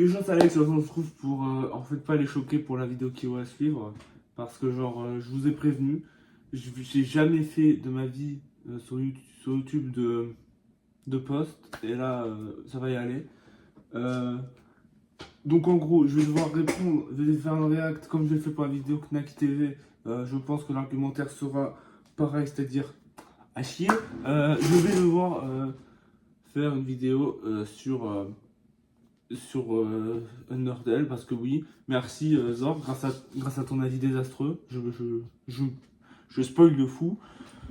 Les gens, Alex, on se retrouve pour en fait pas les choquer pour la vidéo qui va suivre. Parce que, genre, je vous ai prévenu, j'ai jamais fait de ma vie sur YouTube de post. Et là, ça va y aller. Euh, donc, en gros, je vais devoir répondre, je vais faire un react comme je l'ai fait pour la vidéo Knack TV. Je pense que l'argumentaire sera pareil, c'est-à-dire à chier. Je vais devoir faire une vidéo sur Undertale parce que oui, merci Zor, grâce à ton avis désastreux, je spoil de fou,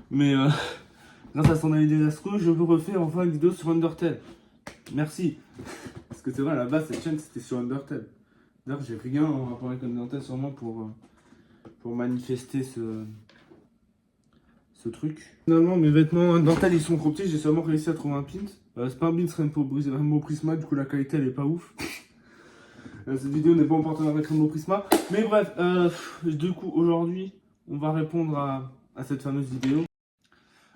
mais grâce à son avis désastreux, je veux refaire enfin une vidéo sur Undertale. Merci. Parce que c'est vrai, à la base, cette chaîne c'était sur Undertale. D'ailleurs, j'ai rien en rapport avec Undertale sûrement pour manifester ce truc. Finalement, mes vêtements Undertale ils sont trop petits, j'ai seulement réussi à trouver un pint. C'est pas un pint, c'est Rainbow Prisma, du coup la qualité elle est pas ouf. Cette vidéo n'est pas en partenariat avec Rainbow Prisma. Mais bref, du coup aujourd'hui, on va répondre à cette fameuse vidéo.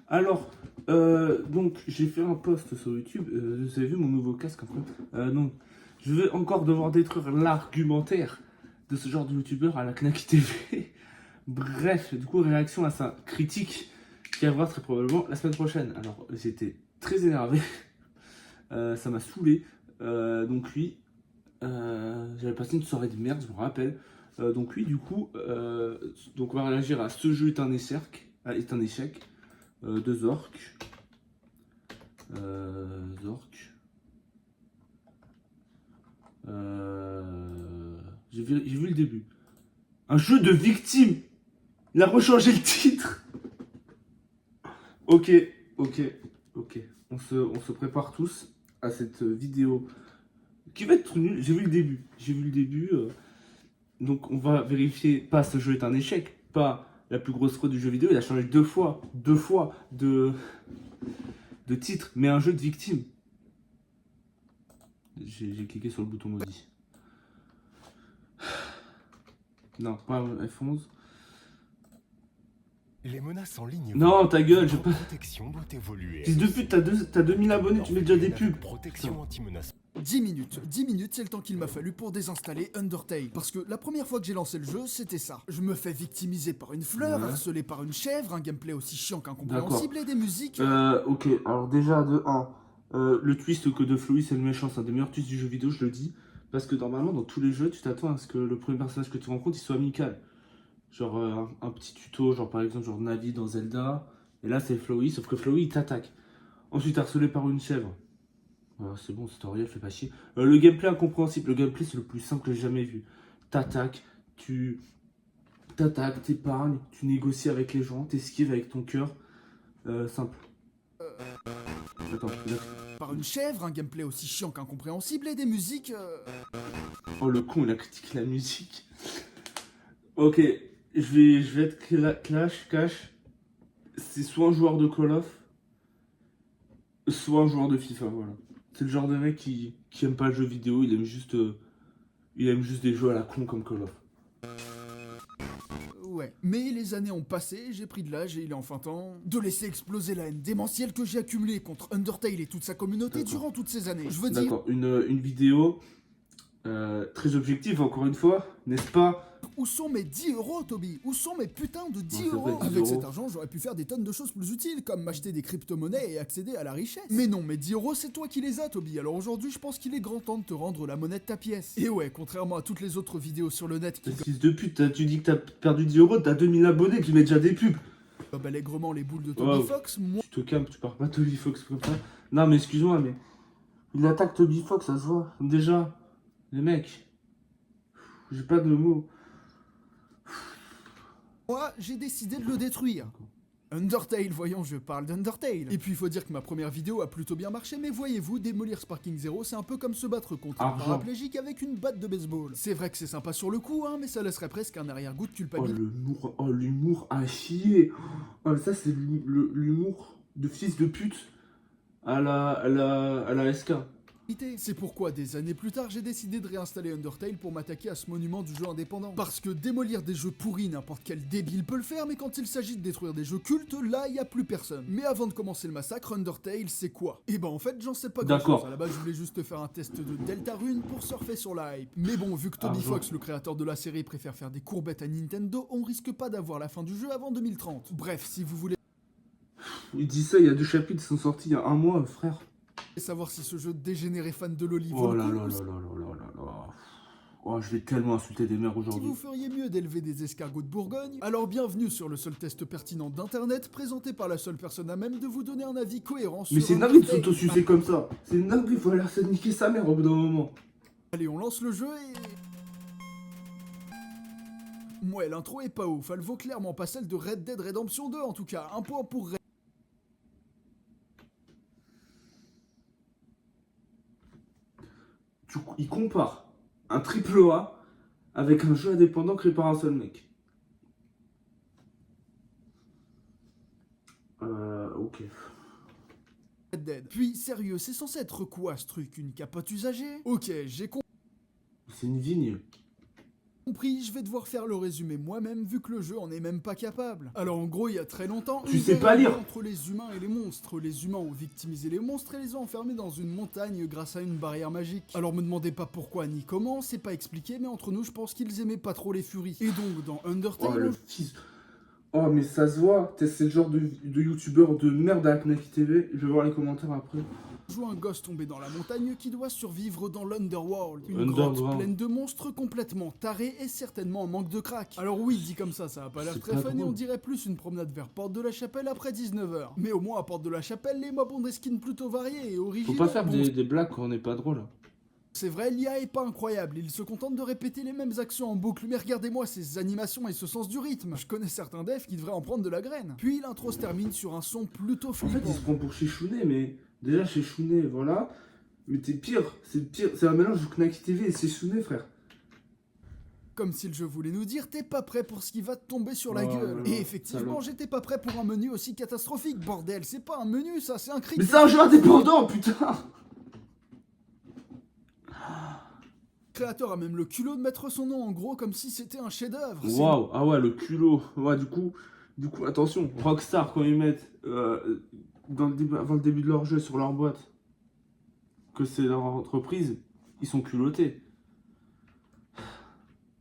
Alors, donc j'ai fait un post sur YouTube, vous avez vu mon nouveau casque après. Donc, je vais encore devoir détruire l'argumentaire de ce genre de youtubeur à la Knack TV. Bref, du coup, réaction à sa critique qui arrivera très probablement la semaine prochaine. Alors, j'étais très énervé, ça m'a saoulé. Donc, lui, j'avais passé une soirée de merde, je me rappelle. Donc, lui, du coup, donc on va réagir à ce jeu est un échec, de Zork. Zork. J'ai vu le début. Un jeu de victimes. Il a rechangé le titre. Ok. On se prépare tous à cette vidéo qui va être nulle. J'ai vu le début. Donc on va vérifier. Pas ce jeu est un échec. Pas la plus grosse fraude du jeu vidéo. Il a changé deux fois de titre. Mais un jeu de victimes. J'ai cliqué sur le bouton maudit. Non, pas F11. Les menaces en ligne. Non, ta gueule, j'ai Votre pas. protection doit évoluer. Fils de pute, t'as 2000 abonnés, tu mets déjà des pubs. Protection anti-menace. 10 minutes, c'est le temps qu'il m'a fallu pour désinstaller Undertale. Parce que la première fois que j'ai lancé le jeu, c'était ça. Je me fais victimiser par une fleur, Ouais. harcelé par une chèvre, un gameplay aussi chiant qu'incompréhensible et des musiques. Ok, alors déjà de 1, le twist que de Flowy c'est le méchant, c'est un des meilleurs twists du jeu vidéo, je le dis. Parce que normalement, dans tous les jeux, tu t'attends à ce que le premier personnage que tu rencontres, il soit amical. Genre un petit tuto, genre par exemple, genre Navi dans Zelda. Et là, c'est Flowy, sauf que Flowy, il t'attaque. Ensuite, harcelé par une chèvre. C'est bon, tutoriel, fais pas chier. Le gameplay incompréhensible. Le gameplay, c'est le plus simple que j'ai jamais vu. T'attaques, t'épargnes, tu négocies avec les gens, t'esquives avec ton cœur. Simple. Attends, Par une chèvre, un gameplay aussi chiant qu'incompréhensible et des musiques. Oh le con, il a critiqué la musique. Ok, je vais être cash. C'est soit un joueur de Call of, soit un joueur de FIFA, voilà. C'est le genre de mec qui aime pas le jeu vidéo, il aime juste des jeux à la con comme Call of. Ouais. Mais les années ont passé, j'ai pris de l'âge et il est enfin temps de laisser exploser la haine démentielle que j'ai accumulée contre Undertale et toute sa communauté durant toutes ces années. Je veux dire. D'accord, une vidéo très objective, encore une fois, n'est-ce pas? Où sont mes 10 euros, Toby? Où sont mes putains de 10 Non, c'est euros? vrai, 10 Avec euros. cet argent, j'aurais pu faire des tonnes de choses plus utiles, comme m'acheter des crypto-monnaies et accéder à la richesse. Mais non, mes 10 euros, c'est toi qui les as, Toby. Alors aujourd'hui, je pense qu'il est grand temps de te rendre la monnaie de ta pièce. Et ouais, contrairement à toutes les autres vidéos sur le net qui Fils de pute, tu dis que t'as perdu 10 euros, t'as 2000 abonnés, tu mets déjà des pubs. gobent allègrement les boules de Toby Wow. Fox, moi. Tu te calmes, tu parles pas Toby Fox comme ça. Non mais excuse-moi, mais il attaque Toby Fox, ça se voit. Déjà, les mecs, j'ai pas de mots. Moi, j'ai décidé de le détruire. Undertale, voyons, je parle d'Undertale. Et puis il faut dire que ma première vidéo a plutôt bien marché, mais voyez-vous, démolir Sparking Zero, c'est un peu comme se battre contre un Argent. paraplégique avec une batte de baseball. C'est vrai que c'est sympa sur le coup, hein, mais ça laisserait presque un arrière-goût de Oh culpabilité. l'humour à chier. Oh ça c'est l'humour de fils de pute à la SK. C'est pourquoi des années plus tard j'ai décidé de réinstaller Undertale pour m'attaquer à ce monument du jeu indépendant. Parce que démolir des jeux pourris, n'importe quel débile peut le faire, mais quand il s'agit de détruire des jeux cultes, là y a plus personne. Mais avant de commencer le massacre, Undertale c'est quoi? Et ben en fait j'en sais pas grand chose, à la base je voulais juste faire un test de Deltarune pour surfer sur la hype. Mais bon, vu que Toby Fox, le créateur de la série, préfère faire des courbettes à Nintendo, on risque pas d'avoir la fin du jeu avant 2030. Bref, si vous voulez Il dit ça, il y a 2 chapitres qui sont sortis il y a 1 mois, frère. savoir si ce jeu dégénéré fan de Loli Oh vaut le là coup, là là là là là là. Oh, je vais tellement insulter des mères si aujourd'hui. vous feriez mieux d'élever des escargots de Bourgogne, alors bienvenue sur le seul test pertinent d'internet présenté par la seule personne à même de vous donner un avis cohérent sur Mais c'est une dinguerie de Undertale. s'auto-sucer comme ça. C'est une dinguerie, faut aller se niquer sa mère au bout d'un moment. Allez, on lance le jeu et... Ouais, l'intro est pas ouf, elle vaut clairement pas celle de Red Dead Redemption 2 en tout cas, un point pour Red. Du coup, il compare un triple A avec un jeu indépendant créé par un seul mec. Ok. Red Dead. Puis, sérieux, c'est censé être quoi ce truc? Une capote usagée? Ok, j'ai C'est une vigne. compris, je vais devoir faire le résumé moi-même vu que le jeu en est même pas capable. Alors en gros, il y a très longtemps, Tu une sais guerre pas a eu lieu lire. entre les humains et les monstres. Les humains ont victimisé les monstres et les ont enfermés dans une montagne grâce à une barrière magique. Alors me demandez pas pourquoi ni comment, c'est pas expliqué, mais entre nous, je pense qu'ils aimaient pas trop les furies. Et donc dans Oh Undertale, le fils. Oh mais ça se voit. C'est le genre de youtubeur de merde à Knacky TV. Je vais voir les commentaires après. on joue un gosse tombé dans la montagne qui doit survivre dans l'Underworld. Une Underground. grotte pleine de monstres complètement tarés et certainement en manque de crack. Alors oui, dit comme ça a pas l'air C'est très pas fun et drôle. on dirait plus une promenade vers Porte de la Chapelle après 19h. Mais au moins à Porte de la Chapelle, les mobs ont des skins plutôt variés et Faut originaux. pas faire Bon, des blagues quand on n'est pas drôle. c'est vrai, l'IA est pas incroyable, il se contente de répéter les mêmes actions en boucle, mais regardez-moi ces animations et ce sens du rythme. Je connais certains devs qui devraient en prendre de la graine. Puis l'intro se termine sur un son plutôt En fait, flippant. il se prend pour Chechounet, mais déjà Chechounet, voilà. Mais t'es pire, c'est un mélange de Knacky TV et Chechounet, frère. Comme si le jeu voulait nous dire t'es pas prêt pour ce qui va te tomber sur la Oh gueule. là là, Et effectivement, salaud. j'étais pas prêt pour un menu aussi catastrophique, bordel. C'est pas un menu, ça, c'est un cri. Mais c'est un jeu indépendant, putain. Le créateur a même le culot de mettre son nom en gros comme si c'était un chef-d'œuvre. C'est Waouh, ah ouais, le culot. Ouais, du coup, attention, Rockstar, quand ils mettent avant le début de leur jeu sur leur boîte que c'est leur entreprise, ils sont culottés.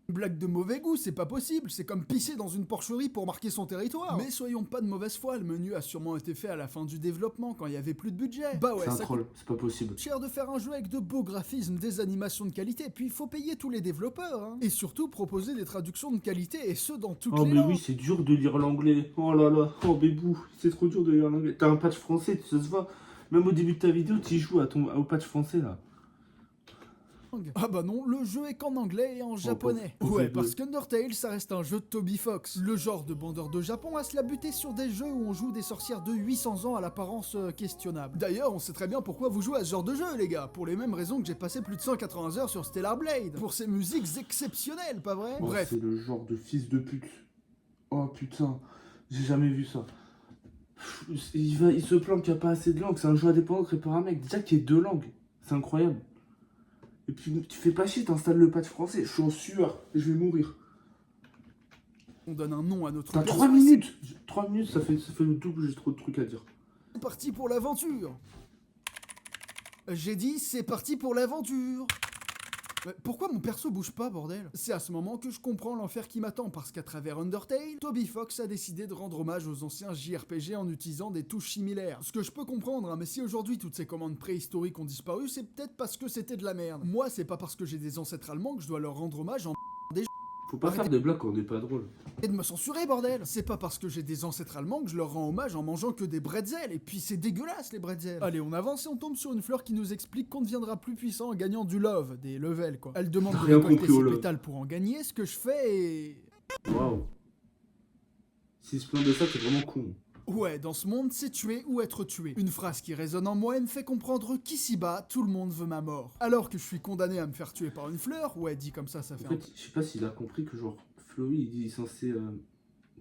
une blague de mauvais goût, c'est pas possible. C'est comme pisser dans une porcherie pour marquer son territoire. Mais soyons pas de mauvaise foi, le menu a sûrement été fait à la fin du développement quand il y avait plus de budget. Bah ouais, C'est un ça troll, c'est pas possible. cher de faire un jeu avec de beaux graphismes, des animations de qualité, puis il faut payer tous les développeurs, hein. Et surtout proposer des traductions de qualité, et ce dans toutes Oh les mais langues. oui, c'est dur de lire l'anglais. Oh là là, oh bébou, c'est trop dur de lire l'anglais. T'as un patch français, ça se voit. Même au début de ta vidéo, tu joues au patch français là. Ah bah non, le jeu est qu'en anglais et en japonais. pauvre Ouais, jeu. parce qu'Undertale, ça reste un jeu de Toby Fox. Le genre de bandeur de Japon à se la buter sur des jeux où on joue des sorcières de 800 ans à l'apparence questionnable. D'ailleurs, on sait très bien pourquoi vous jouez à ce genre de jeu, les gars. Pour les mêmes raisons que j'ai passé plus de 180 heures sur Stellar Blade. Pour ses musiques exceptionnelles, pas vrai? Oh, Bref. c'est le genre de fils de pute. Oh putain, j'ai jamais vu ça. Il se plaint qu'il n'y a pas assez de langues. C'est un jeu indépendant créé par un mec. Déjà qu'il y ait 2 langues. C'est incroyable. Et puis tu fais pas chier, t'installes le patch français. Je suis en sueur. Je vais mourir. On donne un nom à notre T'as perso 3 et minutes. 3 minutes, ça fait le double. J'ai trop de trucs à dire. c'est parti pour l'aventure. J'ai dit c'est parti pour l'aventure. Mais pourquoi mon perso bouge pas, bordel? C'est à ce moment que je comprends l'enfer qui m'attend, parce qu'à travers Undertale, Toby Fox a décidé de rendre hommage aux anciens JRPG en utilisant des touches similaires. Ce que je peux comprendre, hein, mais si aujourd'hui toutes ces commandes préhistoriques ont disparu, c'est peut-être parce que c'était de la merde. Moi, c'est pas parce que j'ai des ancêtres allemands que je dois leur rendre hommage en Faut pas faire des blagues quand on n'est pas drôle. et de me censurer, bordel. C'est pas parce que j'ai des ancêtres allemands que je leur rends hommage en mangeant que des bretzels. Et puis c'est dégueulasse, les bretzels. Allez, on avance et on tombe sur une fleur qui nous explique qu'on deviendra plus puissant en gagnant du love, des levels, quoi. Elle demande de Rien récolter compris au ses love. pétales pour en gagner, ce que je fais et... Waouh. S'il se plaint de ça, c'est vraiment con. Ouais, dans ce monde, c'est tuer ou être tué. Une phrase qui résonne en moi et me fait comprendre qu'ici-bas, tout le monde veut ma mort. Alors que je suis condamné à me faire tuer par une fleur, ouais, dit comme ça En fait un... fait, je sais pas s'il a compris que genre, Flowy, il est censé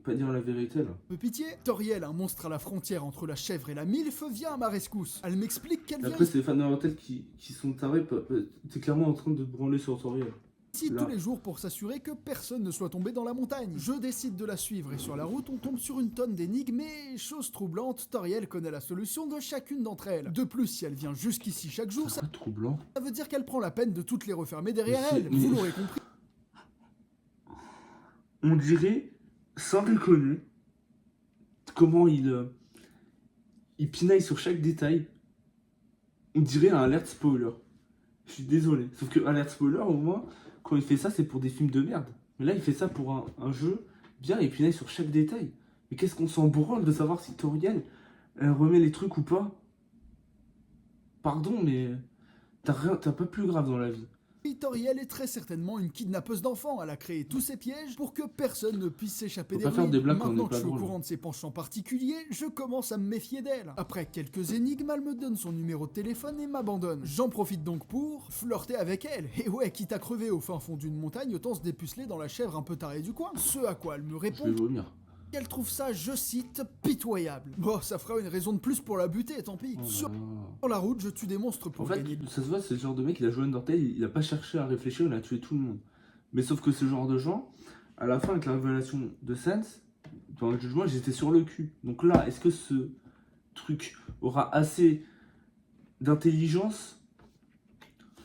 pas dire la vérité là. peu pitié. Toriel, un monstre à la frontière entre la chèvre et la milf, vient à ma rescousse. Elle m'explique qu'elle vient Après, c'est les fans d'Undertale qui sont tarés. T'es clairement en train de te branler sur Toriel. ici Là. tous les jours pour s'assurer que personne ne soit tombé dans la montagne. Je décide de la suivre et sur la route, on tombe sur une tonne d'énigmes et, chose troublante, Toriel connaît la solution de chacune d'entre elles. De plus, si elle vient jusqu'ici chaque jour, C'est pas troublant. ça veut dire qu'elle prend la peine de toutes les refermer derrière Mais elle. c'est- Vous mais- l'aurez compris. On dirait, sans déconner, comment il pinaille sur chaque détail. On dirait un alert spoiler. Je suis désolé. Sauf que alert spoiler, au moins, quand il fait ça, c'est pour des films de merde. Mais là, il fait ça pour un jeu bien et pinaille sur chaque détail. Mais qu'est-ce qu'on s'en branle de savoir si Toriel remet les trucs ou pas? Pardon, mais t'as pas plus grave dans la vie. Toriel est très certainement une kidnappeuse d'enfants. Elle a créé tous ces pièges pour que personne ne puisse s'échapper Faut des pas faire ruines. des blagues quand on Maintenant n'est que je pas suis au drôle. courant de ses penchants particuliers, je commence à me méfier d'elle. Après quelques énigmes, elle me donne son numéro de téléphone et m'abandonne. J'en profite donc pour flirter avec elle. Et ouais, quitte à crever au fin fond d'une montagne, autant se dépuceler dans la chèvre un peu tarée du coin. Ce à quoi elle me Je vais répond vomir. qu'elle trouve ça, je cite, pitoyable. Bon, ça fera une raison de plus pour la buter, tant pis. Oh là Sur là. la route, je tue des monstres En pour fait, gagner. ça se voit, c'est le genre de mec, il a joué Undertale, il a pas cherché à réfléchir, il a tué tout le monde. Mais sauf que ce genre de gens, à la fin, avec la révélation de Sans, dans le jugement, j'étais sur le cul. Donc là, est-ce que ce truc aura assez d'intelligence?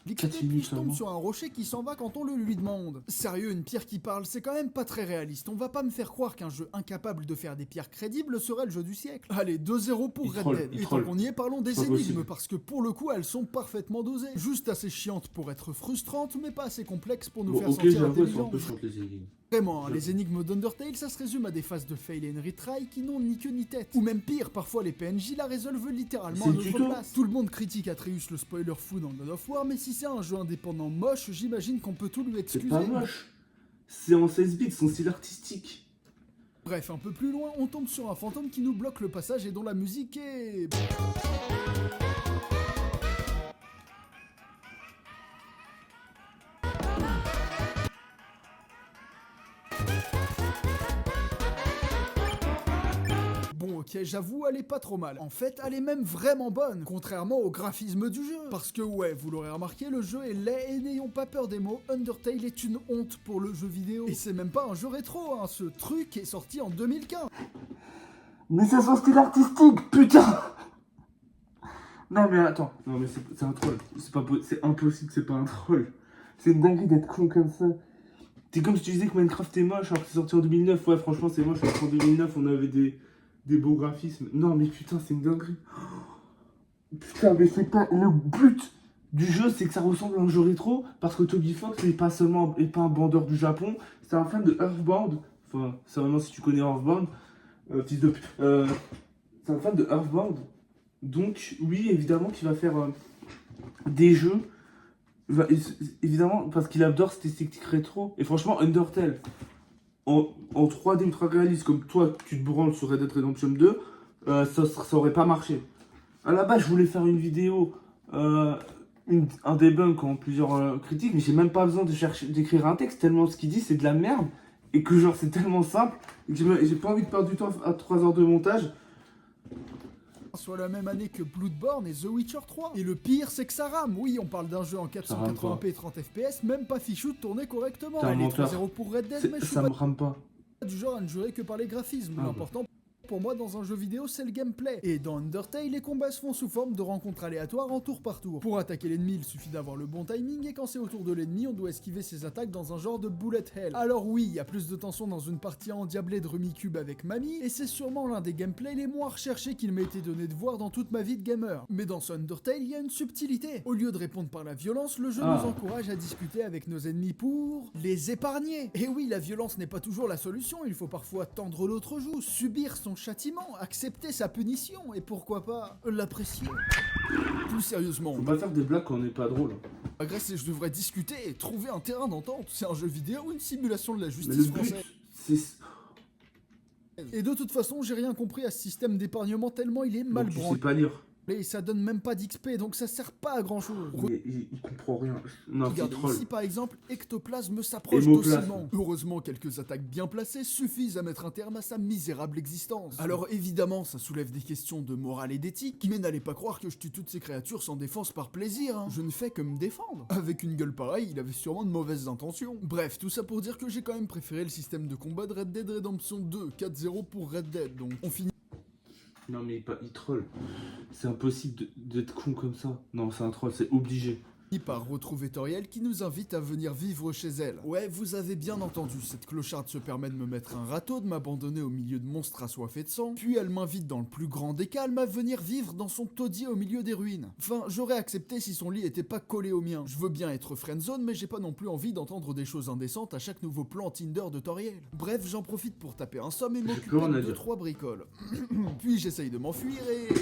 Vite 4 puis minutes je tombe seulement. sur un rocher qui s'en va quand on le lui demande. Sérieux, une pierre qui parle, c'est quand même pas très réaliste. On va pas me faire croire qu'un jeu incapable de faire des pierres crédibles serait le jeu du siècle. Allez, 2-0 pour Il Red troll, Dead. il Et tant troll. qu'on y est, parlons des C'est pas énigmes, possible. parce que pour le coup, elles sont parfaitement dosées. Juste assez chiantes pour être frustrantes, mais pas assez complexes pour nous Bon, faire ok, sentir j'avoue, elles sont un intelligents. peu chiantes les énigmes. Vraiment, hein, Je- les énigmes d'Undertale, ça se résume à des phases de fail and retry qui n'ont ni queue ni tête. Ou même pire, parfois les PNJ la résolvent littéralement C'est à le notre tuto. place. Tout le monde critique Atreus le spoiler fou dans God of War, mais si c'est un jeu indépendant moche, j'imagine qu'on peut tout lui C'est excuser. pas moche. C'est en 16 bits, son style artistique. Bref, un peu plus loin, on tombe sur un fantôme qui nous bloque le passage et dont la musique est... Bon ok, j'avoue, elle est pas trop mal. En fait, elle est même vraiment bonne, contrairement au graphisme du jeu. Parce que ouais, vous l'aurez remarqué, le jeu est laid et n'ayons pas peur des mots, Undertale est une honte pour le jeu vidéo. Et c'est même pas un jeu rétro, hein, ce truc est sorti en 2015. Mais c'est son style artistique, putain. Non mais attends, non mais c'est un troll. C'est impossible, c'est pas un troll. C'est une dinguerie d'être con comme ça. C'est comme si tu disais que Minecraft est moche alors que c'est sorti en 2009. Ouais, franchement, c'est moche parce qu'en 2009 on avait des beaux graphismes. Non mais putain, c'est une dinguerie. Putain, mais c'est pas le but du jeu, c'est que ça ressemble à un jeu rétro parce que Toby Fox n'est pas un bandeur du Japon, c'est un fan de Earthbound. Enfin, c'est vraiment si tu connais Earthbound, fils de pute. C'est un fan de Earthbound. Donc, oui, évidemment qu'il va faire des jeux. Évidemment, parce qu'il adore cette esthétique rétro. Et franchement, Undertale, en 3D ultra réaliste, comme toi, tu te branles sur Red Dead Redemption 2, ça aurait pas marché. À la base, je voulais faire une vidéo, un debunk en plusieurs critiques, mais j'ai même pas besoin d'écrire un texte, tellement ce qu'il dit, c'est de la merde. Et que genre, c'est tellement simple, et que j'ai pas envie de perdre du temps à 3 heures de montage. Soit la même année que Bloodborne et The Witcher 3. Et le pire, c'est que ça rame. Oui, on parle d'un jeu en 480p 30 fps, même pas fichu de tourner correctement. T'es un Allez, menteur. 3-0 pour Red Dead, mais je suis Ça pas me rame pas. du genre à ne jurer que par les graphismes. Ah L'important pour moi dans un jeu vidéo, c'est le gameplay. Et dans Undertale, les combats se font sous forme de rencontres aléatoires en tour par tour. Pour attaquer l'ennemi, il suffit d'avoir le bon timing, et quand c'est au tour de l'ennemi, on doit esquiver ses attaques dans un genre de bullet hell. Alors oui, il y a plus de tension dans une partie endiablée de Rumicube avec Mamie, et c'est sûrement l'un des gameplays les moins recherchés qu'il m'ait été donné de voir dans toute ma vie de gamer. Mais dans ce Undertale, il y a une subtilité. Au lieu de répondre par la violence, le jeu nous encourage à discuter avec nos ennemis pour les épargner. Et oui, la violence n'est pas toujours la solution, il faut parfois tendre l'autre joue, subir son châtiment, accepter sa punition, et pourquoi pas l'apprécier. Plus sérieusement, Faut pas faire des blagues quand on n'est pas drôle. agresser, je devrais discuter et trouver un terrain d'entente. C'est un jeu vidéo ou une simulation de la Mais le justice but, française. c'est. Et de toute façon, j'ai rien compris à ce système d'épargnement tellement il est mal Donc, tu sais branlé. pas lire. Et ça donne même pas d'XP, donc ça sert pas à grand chose. Mais il comprend rien. Non, c'est Regardez troll. ici par exemple, Ectoplasme s'approche Hémoplasme. docilement. Heureusement, quelques attaques bien placées suffisent à mettre un terme à sa misérable existence. Alors évidemment, ça soulève des questions de morale et d'éthique, mais n'allez pas croire que je tue toutes ces créatures sans défense par plaisir, hein. Je ne fais que me défendre. Avec une gueule pareille, il avait sûrement de mauvaises intentions. Bref, tout ça pour dire que j'ai quand même préféré le système de combat de Red Dead Redemption 2, 4-0 pour Red Dead, donc on finit. Non, mais il troll. C'est impossible d'être con comme ça. Non, c'est un troll, c'est obligé. Par retrouver Toriel qui nous invite à venir vivre chez elle. Ouais, vous avez bien entendu, cette clocharde se permet de me mettre un râteau, de m'abandonner au milieu de monstres assoiffés de sang, puis elle m'invite dans le plus grand des calmes à venir vivre dans son taudis au milieu des ruines. Enfin, j'aurais accepté si son lit était pas collé au mien. Je veux bien être friendzone, mais j'ai pas non plus envie d'entendre des choses indécentes à chaque nouveau plan Tinder de Toriel. Bref, j'en profite pour taper un somme et m'occuper plus rien à de dire. 2-3 bricoles. Puis j'essaye de m'enfuir et...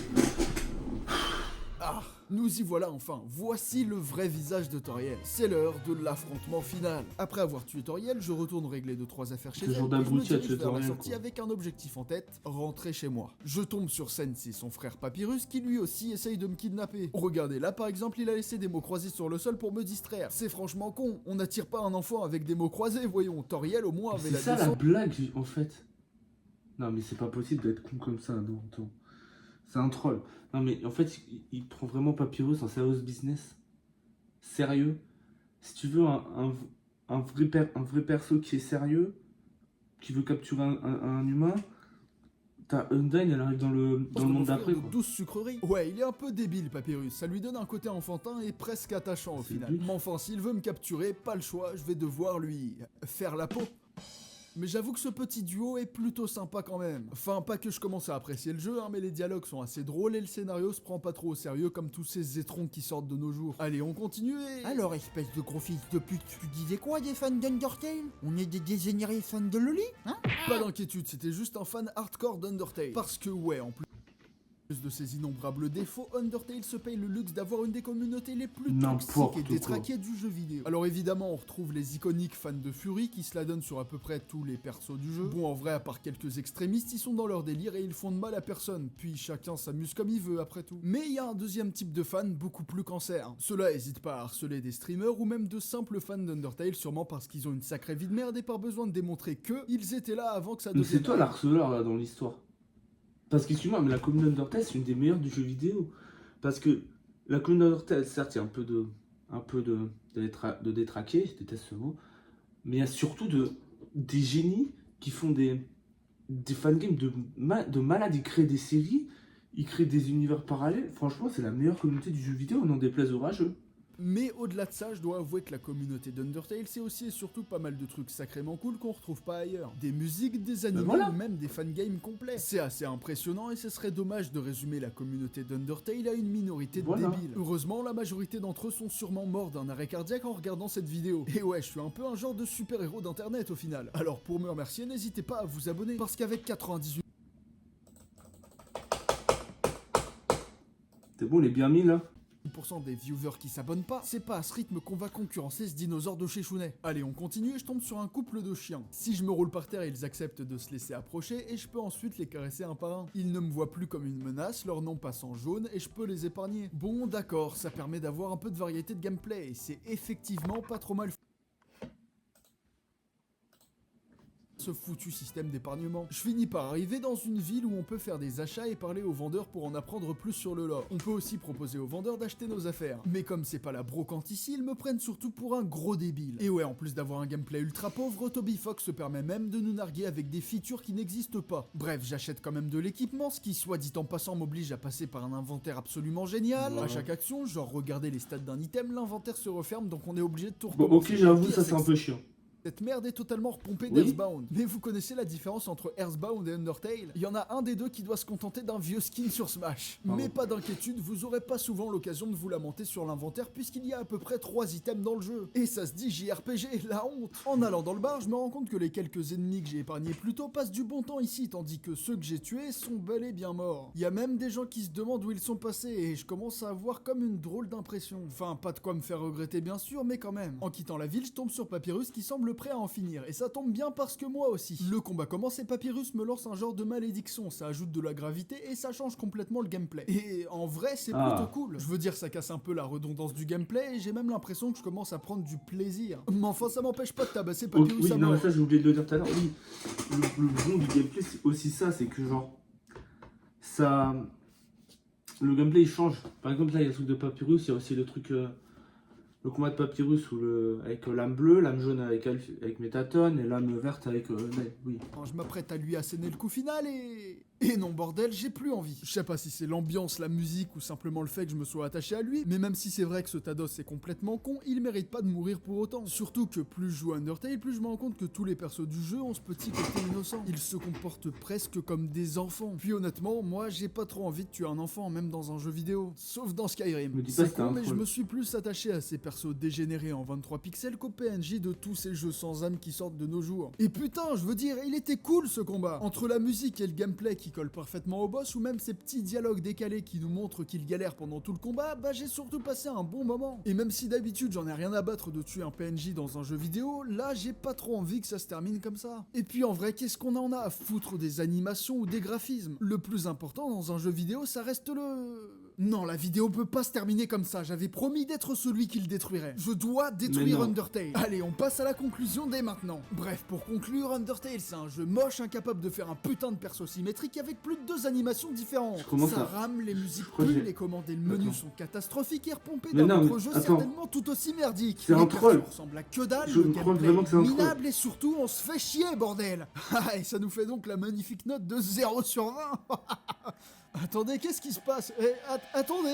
Ah, nous y voilà enfin. Voici le vrai visage de Toriel. C'est l'heure de l'affrontement final. Après avoir tué Toriel, je retourne régler 2-3 affaires chez Ce elle. genre Et je me d'abruti à dirige tuer vers la Toriel, sortie quoi. avec un objectif en tête, rentrer chez moi. Je tombe sur Sensi, son frère Papyrus, qui lui aussi essaye de me kidnapper. Regardez, là par exemple, il a laissé des mots croisés sur le sol pour me distraire. C'est franchement con. On n'attire pas un enfant avec des mots croisés, voyons. Toriel au moins avait C'est la ça la décence. blague, en fait. Non, mais c'est pas possible d'être con comme ça, non, attends. C'est un troll. Non, mais en fait, il prend vraiment Papyrus en serious business. Sérieux. Si tu veux un vrai perso qui est sérieux, qui veut capturer un humain, t'as Undyne, elle arrive dans le monde d'après, quoi. 12 sucreries. Ouais, il est un peu débile, Papyrus. Ça lui donne un côté enfantin et presque attachant au C'est final. but. Mais enfin, s'il veut me capturer, pas le choix, je vais devoir lui faire la peau. Mais j'avoue que ce petit duo est plutôt sympa quand même. Enfin, pas que je commence à apprécier le jeu, hein, mais les dialogues sont assez drôles et le scénario se prend pas trop au sérieux comme tous ces étrons qui sortent de nos jours. Allez, on continue et... Alors, espèce de gros fils de pute, tu disais quoi des fans d'Undertale? On est des dégénérés fans de Loli, hein? Pas d'inquiétude, c'était juste un fan hardcore d'Undertale. Parce que ouais, en plus de ses innombrables défauts, Undertale se paye le luxe d'avoir une des communautés les plus toxiques N'importe et quoi. détraquées du jeu vidéo. Alors évidemment, on retrouve les iconiques fans de Fury qui se la donnent sur à peu près tous les persos du jeu. Bon, en vrai, à part quelques extrémistes, ils sont dans leur délire et ils font de mal à personne. Puis chacun s'amuse comme il veut après tout. Mais il y a un deuxième type de fans beaucoup plus cancer. Ceux-là hésitent pas à harceler des streamers ou même de simples fans d'Undertale, sûrement parce qu'ils ont une sacrée vie de merde et par besoin de démontrer que ils étaient là avant que ça Mais devienne... c'est toi l'harceleur, là, dans l'histoire. Parce que, excuse-moi, mais la commune d'Undertale, c'est une des meilleures du jeu vidéo. Parce que la commune d'Undertale, certes, il y a un peu de détraqué, je déteste ce mot, mais il y a surtout des génies qui font des fangames de malades. Ils créent des séries, ils créent des univers parallèles. Franchement, c'est la meilleure communauté du jeu vidéo, n'en déplaise aux rageux. Mais au-delà de ça, je dois avouer que la communauté d'Undertale, c'est aussi et surtout pas mal de trucs sacrément cool qu'on retrouve pas ailleurs. Des musiques, des animés, voilà. ou même des fangames complets. C'est assez impressionnant et ce serait dommage de résumer la communauté d'Undertale à une minorité de Voilà. débiles. Heureusement, la majorité d'entre eux sont sûrement morts d'un arrêt cardiaque en regardant cette vidéo. Et ouais, je suis un peu un genre de super-héros d'internet au final. Alors pour me remercier, n'hésitez pas à vous abonner, parce qu'avec 98... C'est bon, il est bien mis, là. des viewers qui s'abonnent pas, c'est pas à ce rythme qu'on va concurrencer ce dinosaure de chez Chounet. Allez, on continue et je tombe sur un couple de chiens. Si je me roule par terre, ils acceptent de se laisser approcher et je peux ensuite les caresser un par un. Ils ne me voient plus comme une menace, leur nom passe en jaune et je peux les épargner. Bon, d'accord, ça permet d'avoir un peu de variété de gameplay et c'est effectivement pas trop mal ce foutu système d'épargnement. Je finis par arriver dans une ville où on peut faire des achats et parler aux vendeurs pour en apprendre plus sur le lore. On peut aussi proposer aux vendeurs d'acheter nos affaires. Mais comme c'est pas la brocante ici, ils me prennent surtout pour un gros débile. Et ouais, en plus d'avoir un gameplay ultra pauvre, Toby Fox se permet même de nous narguer avec des features qui n'existent pas. Bref, j'achète quand même de l'équipement, ce qui, soit dit en passant, m'oblige à passer par un inventaire absolument génial. Ouais. À chaque action, genre regarder les stats d'un item, l'inventaire se referme, donc on est obligé de tout Bon, recommencer. ok, j'avoue, Le pire, ça c'est un peu chiant. cette merde est totalement repompée Oui. d'Earthbound. Mais vous connaissez la différence entre Earthbound et Undertale? Il y en a un des deux qui doit se contenter d'un vieux skin sur Smash. Pardon. Mais pas d'inquiétude, vous aurez pas souvent l'occasion de vous lamenter sur l'inventaire puisqu'il y a à peu près 3 items dans le jeu. Et ça se dit JRPG, la honte. En allant dans le bar, je me rends compte que les quelques ennemis que j'ai épargnés plus tôt passent du bon temps ici, tandis que ceux que j'ai tués sont bel et bien morts. Il y a même des gens qui se demandent où ils sont passés et je commence à avoir comme une drôle d'impression. Enfin, pas de quoi me faire regretter bien sûr, mais quand même. En quittant la ville, je tombe sur Papyrus qui semble semble prêt à en finir, et ça tombe bien parce que moi aussi. Le combat commence et Papyrus me lance un genre de malédiction, ça ajoute de la gravité et ça change complètement le gameplay. Et en vrai, c'est plutôt cool. Je veux dire, ça casse un peu la redondance du gameplay et j'ai même l'impression que je commence à prendre du plaisir. Mais enfin, ça m'empêche pas de tabasser Papyrus à Oui, non, mort. mais ça j'ai oublié de le dire tout à l'heure. Oui, le bon du gameplay, c'est aussi ça, c'est que genre, ça. Le gameplay il change. Par exemple, là il y a le truc de Papyrus, il y a aussi le truc. Le combat de Papyrus avec l'âme bleue, l'âme jaune avec Métatone et l'âme verte avec Ned, oui. Quand je m'apprête à lui asséner le coup final et... Et non bordel, j'ai plus envie. Je sais pas si c'est l'ambiance, la musique ou simplement le fait que je me sois attaché à lui, mais même si c'est vrai que ce Tados est complètement con, il mérite pas de mourir pour autant. Surtout que plus je joue à Undertale, plus je me rends compte que tous les persos du jeu ont ce petit côté innocent. Ils se comportent presque comme des enfants. Puis honnêtement, moi j'ai pas trop envie de tuer un enfant, même dans un jeu vidéo. Sauf dans Skyrim. Me dis pas C'est que t'es con, un mais je troll. me suis plus attaché à ces persos dégénérés en 23 pixels qu'au PNJ de tous ces jeux sans âme qui sortent de nos jours. Et putain, je veux dire, il était cool ce combat. Entre la musique et le gameplay qui colle parfaitement au boss, ou même ces petits dialogues décalés qui nous montrent qu'il galère pendant tout le combat, bah j'ai surtout passé un bon moment. Et même si d'habitude j'en ai rien à battre de tuer un PNJ dans un jeu vidéo, là j'ai pas trop envie que ça se termine comme ça. Et puis en vrai, qu'est-ce qu'on en a à foutre des animations ou des graphismes? Le plus important dans un jeu vidéo, ça reste le... Non, la vidéo peut pas se terminer comme ça, j'avais promis d'être celui qui le détruirait. Je dois détruire non. Undertale. Allez, on passe à la conclusion dès maintenant. Bref, pour conclure, Undertale c'est un jeu moche, incapable de faire un putain de perso symétrique avec plus de 2 animations différentes. Je commence Ça à- rame, les musiques crois que puent, j'ai- les commandes et le menu Attends. sont catastrophiques et repompés Mais d'un non, autre mais jeu attends. certainement tout aussi merdique. C'est Les un persos troll. ressemblent à que dalle, Je le crois gameplay vraiment que c'est un est troll. minable et surtout on se fait chier bordel. Ah, et ça nous fait donc la magnifique note de 0 sur 20. Attendez, qu'est-ce qui se passe? Attendez,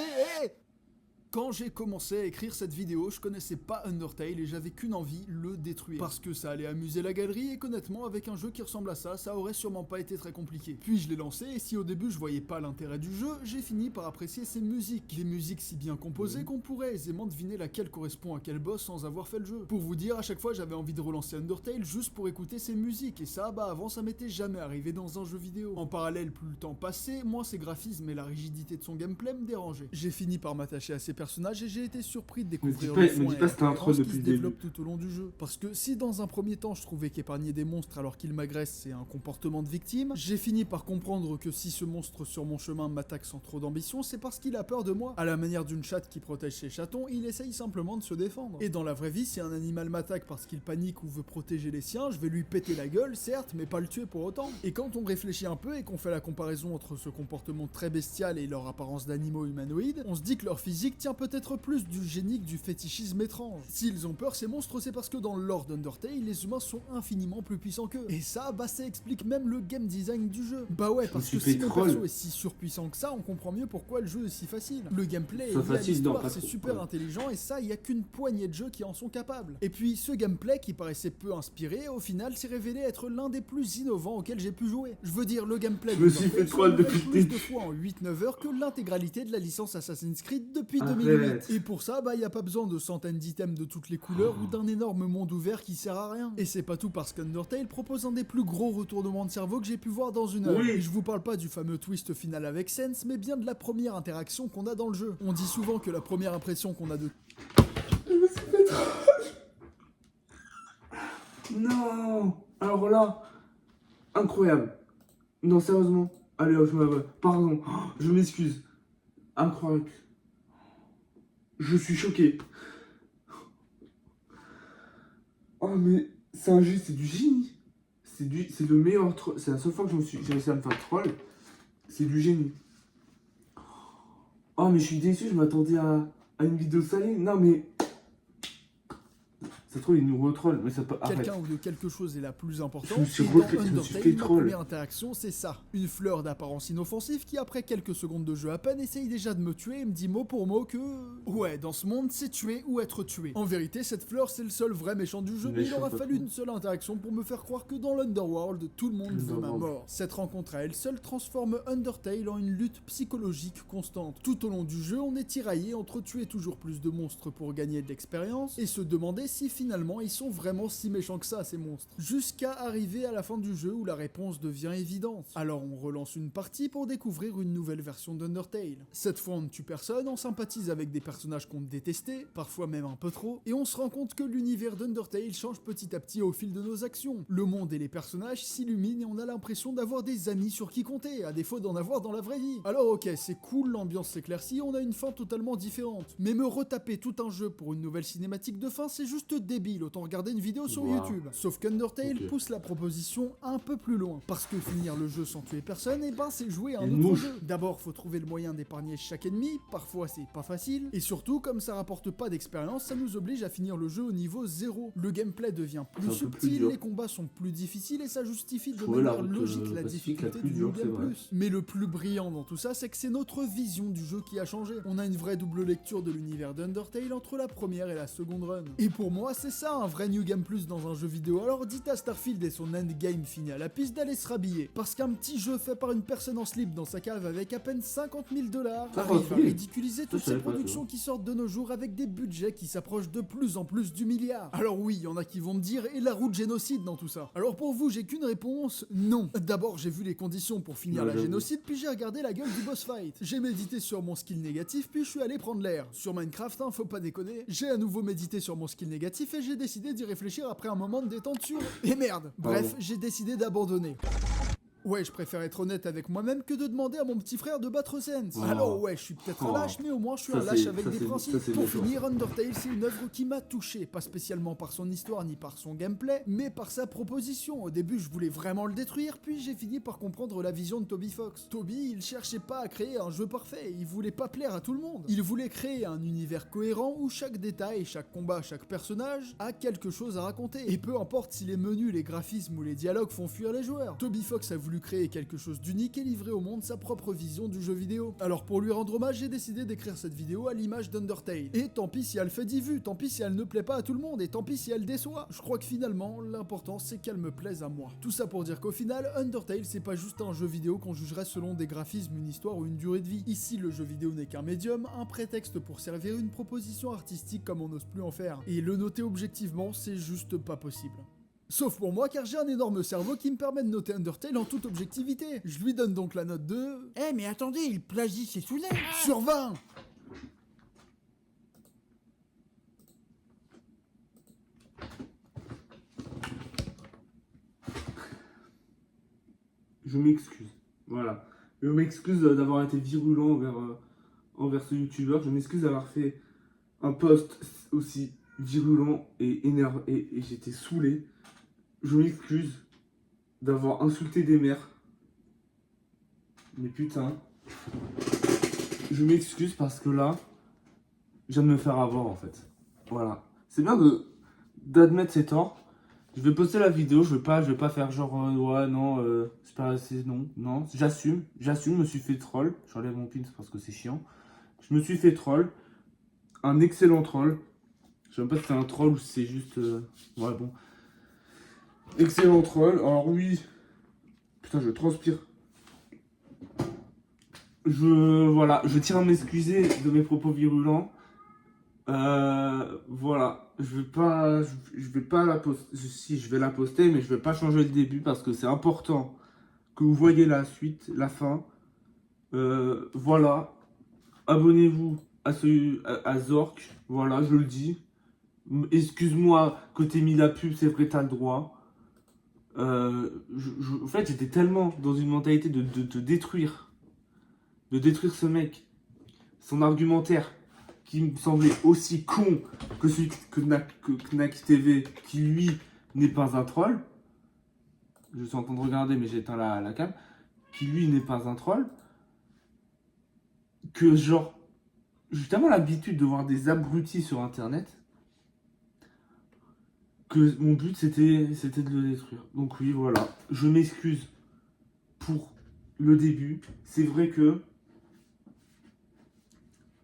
Quand j'ai commencé à écrire cette vidéo, je connaissais pas Undertale et j'avais qu'une envie, le détruire. Parce que ça allait amuser la galerie et qu'honnêtement, avec un jeu qui ressemble à ça, ça aurait sûrement pas été très compliqué. Puis je l'ai lancé et si au début je voyais pas l'intérêt du jeu, j'ai fini par apprécier ses musiques. Des musiques si bien composées qu'on pourrait aisément deviner laquelle correspond à quel boss sans avoir fait le jeu. Pour vous dire, à chaque fois j'avais envie de relancer Undertale juste pour écouter ses musiques et ça, bah avant ça m'était jamais arrivé dans un jeu vidéo. En parallèle, plus le temps passait, moins ses graphismes et la rigidité de son gameplay me dérangeaient. J'ai fini par m'attacher à ses personnages et j'ai été surpris de découvrir Me le dis fond pas et que la c'était un troll cohérence qui depuis se le début. développe tout au long du jeu. Parce que si dans un premier temps je trouvais qu'épargner des monstres alors qu'ils m'agressent c'est un comportement de victime, j'ai fini par comprendre que si ce monstre sur mon chemin m'attaque sans trop d'ambition, c'est parce qu'il a peur de moi. À la manière d'une chatte qui protège ses chatons, il essaye simplement de se défendre. Et dans la vraie vie, si un animal m'attaque parce qu'il panique ou veut protéger les siens, je vais lui péter la gueule, certes, mais pas le tuer pour autant. Et quand on réfléchit un peu et qu'on fait la comparaison entre ce comportement très bestial et leur apparence d'animaux humanoïdes, on se dit que leur physique tient peut-être plus du génie que du fétichisme étrange. S'ils ont peur ces monstres, c'est parce que dans le lore d'Undertale, les humains sont infiniment plus puissants qu'eux. Et ça, bah ça explique même le game design du jeu. Bah ouais, parce suis que fait si mon troll. perso est si surpuissant que ça, on comprend mieux pourquoi le jeu est si facile. Le gameplay est Soit lié à facile, non, l'histoire, pas c'est trop. super Ouais. intelligent et ça, il y a qu'une poignée de jeux qui en sont capables. Et puis ce gameplay qui paraissait peu inspiré, au final s'est révélé être l'un des plus innovants auxquels j'ai pu jouer. Je veux dire, le gameplay Je me suis fait d'Undertale troll se depuis renouvelle le plus de fois en 8-9 heures que l'intégralité de la licence Assassin's Creed depuis Arrête. 2008. Et pour ça, bah y a pas besoin de centaines d'items de toutes les couleurs ou d'un énorme monde ouvert qui sert à rien. Et c'est pas tout parce qu'Undertale propose un des plus gros retournements de cerveau que j'ai pu voir dans une heure. Oui. Et je vous parle pas du fameux twist final avec Sense, mais bien de la première interaction qu'on a dans le jeu. On dit souvent que la première impression qu'on a de Non. Alors là, incroyable. Non, sérieusement. Allez, pardon. Oh, je m'excuse. Incroyable. Je suis choqué. Oh, mais c'est un jeu, c'est du génie. C'est le meilleur troll. C'est la seule fois que j'ai réussi à me faire troll. C'est du génie. Oh, mais je suis déçu, je m'attendais à une vidéo salée. Non, mais. Ça se trouve, il nous retroll, mais ça peut. Arrête. quelqu'un ou de quelque chose est la plus importante. Je me suis Et dans refait- je me suis Undertale, fait ma troll. première interaction, c'est ça. Une fleur d'apparence inoffensive qui, après quelques secondes de jeu à peine, essaye déjà de me tuer et me dit mot pour mot que... Ouais, dans ce monde, c'est tuer ou être tué. En vérité, cette fleur, c'est le seul vrai méchant du jeu, mais il Méchant, aura pas fallu trop. une seule interaction pour me faire croire que dans l'Underworld, tout le monde veut ma L'Underworld. mort. Cette rencontre à elle seule transforme Undertale en une lutte psychologique constante. Tout au long du jeu, on est tiraillé entre tuer toujours plus de monstres pour gagner de l'expérience et se demander si finalement ils sont vraiment si méchants que ça ces monstres. Jusqu'à arriver à la fin du jeu où la réponse devient évidente. Alors on relance une partie pour découvrir une nouvelle version d'Undertale. Cette fois on ne tue personne, on sympathise avec des personnages qu'on détestait, parfois même un peu trop, et on se rend compte que l'univers d'Undertale change petit à petit au fil de nos actions. Le monde et les personnages s'illuminent et on a l'impression d'avoir des amis sur qui compter, à défaut d'en avoir dans la vraie vie. Alors ok, c'est cool, l'ambiance s'éclaircit, on a une fin totalement différente. Mais me retaper tout un jeu pour une nouvelle cinématique de fin, c'est juste débile, autant regarder une vidéo sur YouTube. Sauf qu'Undertale pousse la proposition un peu plus loin, parce que finir le jeu sans tuer personne, et ben c'est jouer à un autre jeu. D'abord, faut trouver le moyen d'épargner chaque ennemi, parfois c'est pas facile, et surtout, comme ça rapporte pas d'expérience, ça nous oblige à finir le jeu au niveau 0. Le gameplay devient plus subtil, les combats sont plus difficiles, et ça justifie de manière logique la difficulté du New Game Plus. Mais le plus brillant dans tout ça, c'est que c'est notre vision du jeu qui a changé. On a une vraie double lecture de l'univers d'Undertale entre la première et la seconde run. Et pour moi, c'est ça un vrai New Game Plus dans un jeu vidéo. Alors dites à Starfield et son endgame fini à la piste d'aller se rhabiller. Parce qu'un petit jeu fait par une personne en slip dans sa cave avec à peine 50 000 $ arrive à ridiculiser toutes ces productions qui sortent de nos jours avec des budgets qui s'approchent de plus en plus du milliard. Alors oui, il y en a qui vont me dire, et la route génocide dans tout ça? Alors pour vous, j'ai qu'une réponse, non. D'abord, j'ai vu les conditions pour finir la génocide, puis j'ai regardé la gueule du boss fight. J'ai médité sur mon skill négatif, puis je suis allé prendre l'air. Sur Minecraft, hein, faut pas déconner. J'ai à nouveau médité sur mon skill négatif et j'ai décidé d'y réfléchir après un moment de détente sur... Et merde. Bref, j'ai décidé d'abandonner. Ouais, je préfère être honnête avec moi-même que de demander à mon petit frère de battre Sense. Alors ouais, je suis peut-être lâche, mais au moins je suis un lâche avec des principes. Pour finir, Undertale, c'est une œuvre qui m'a touché, pas spécialement par son histoire ni par son gameplay, mais par sa proposition. Au début, je voulais vraiment le détruire, puis j'ai fini par comprendre la vision de Toby Fox. Toby, il cherchait pas à créer un jeu parfait, il voulait pas plaire à tout le monde. Il voulait créer un univers cohérent où chaque détail, chaque combat, chaque personnage a quelque chose à raconter. Et peu importe si les menus, les graphismes ou les dialogues font fuir les joueurs. Toby Fox a voulu créer quelque chose d'unique et livrer au monde sa propre vision du jeu vidéo. Alors pour lui rendre hommage, j'ai décidé d'écrire cette vidéo à l'image d'Undertale. Et tant pis si elle fait 10 vues, tant pis si elle ne plaît pas à tout le monde, et tant pis si elle déçoit. Je crois que finalement, l'important c'est qu'elle me plaise à moi. Tout ça pour dire qu'au final, Undertale c'est pas juste un jeu vidéo qu'on jugerait selon des graphismes, une histoire ou une durée de vie. Ici, le jeu vidéo n'est qu'un médium, un prétexte pour servir une proposition artistique comme on n'ose plus en faire. Et le noter objectivement, c'est juste pas possible. Sauf pour moi, car j'ai un énorme cerveau qui me permet de noter Undertale en toute objectivité. Je lui donne donc la note de... Eh mais attendez, il plagie ses sous sur 20. Je m'excuse. Voilà. Je m'excuse d'avoir été virulent envers ce youtubeur. Je m'excuse d'avoir fait un post aussi virulent et énervé. Et j'étais saoulé. Je m'excuse d'avoir insulté des mères. Mais putain. Je m'excuse parce que là, je viens de me faire avoir en fait. Voilà. C'est bien d'admettre ses torts. Je vais poster la vidéo, je vais pas faire genre ouais non c'est pas assez, non, j'assume, je me suis fait troll, j'enlève mon pin parce que c'est chiant. Je me suis fait troll, un excellent troll. Je sais même pas si c'est un troll ou si c'est juste ouais bon. Excellent troll. Alors oui. Putain, je transpire. Voilà, je tiens à m'excuser de mes propos virulents. Voilà, je vais pas la poster. Si, je vais la poster, mais je vais pas changer le début parce que c'est important que vous voyez la suite, la fin. Voilà, abonnez-vous à Zork. Voilà, je le dis. Excuse-moi que t'aies mis la pub, c'est vrai, t'as le droit. En fait, j'étais tellement dans une mentalité de détruire ce mec, son argumentaire qui me semblait aussi con que celui que Knack TV, qui lui n'est pas un troll. Je suis en train de regarder, mais j'ai éteint la cam. Qui lui n'est pas un troll. Que genre, j'ai tellement l'habitude de voir des abrutis sur internet que mon but c'était de le détruire. Donc oui, voilà, je m'excuse pour le début. C'est vrai que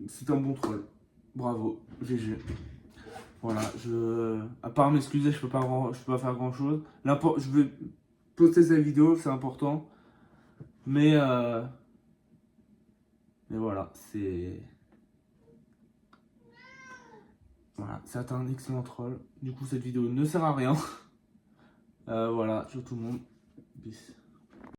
c'est un bon troll. Bravo, GG. Voilà, à part m'excuser, je peux pas faire grand chose. Je vais poster cette vidéo, c'est important. Mais voilà, Voilà, c'est un excellent troll. Du coup, cette vidéo ne sert à rien. Voilà, ciao tout le monde. Peace.